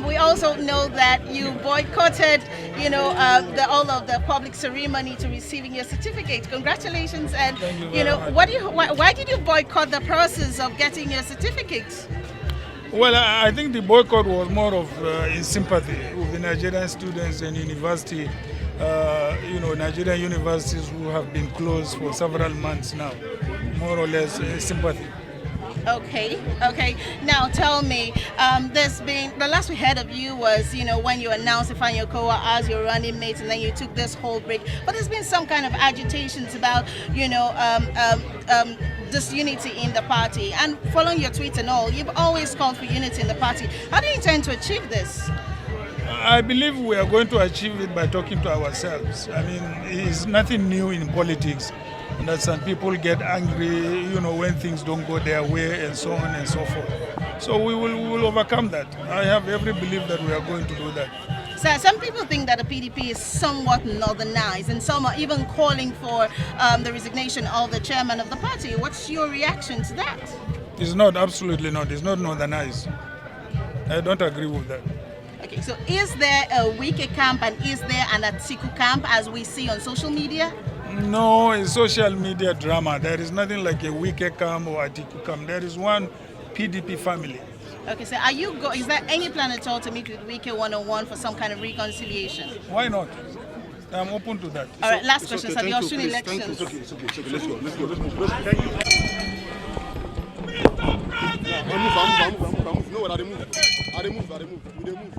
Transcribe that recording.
We also know that you boycotted, all of the public ceremony to receiving your certificate. Congratulations! And why did you boycott the process of getting your certificate? Well, I think the boycott was more of in sympathy with the Nigerian students and university, Nigerian universities who have been closed for several months now. More or less sympathy. Okay. Now tell me, the last we heard of you was, when you announced Ifeanyi Okowa as your running mate, and then you took this whole break. But there's been some kind of agitations about, disunity in the party. And following your tweets and all, you've always called for unity in the party. How do you intend to achieve this? I believe we are going to achieve it by talking to ourselves. I mean, it's nothing new in politics. That some people get angry, when things don't go their way and so on and so forth. So we will overcome that. I have every belief that we are going to do that. So some people think that the PDP is somewhat northernized, and some are even calling for the resignation of the chairman of the party. What's your reaction to that? It's not, absolutely not. It's not northernized. I don't agree with that. Okay, so is there a Wike camp and is there an Atiku camp as we see on social media? No, it's social media drama. There is nothing like a Wike camp or Atiku camp. There is one PDP family. Okay, so is there any plan at all to meet with Wike one-on-one for some kind of reconciliation? Why not? I'm open to that. All right, last question, sir. The Osun elections. It's okay. Let's go. Thank you. I move. No, I move. We move.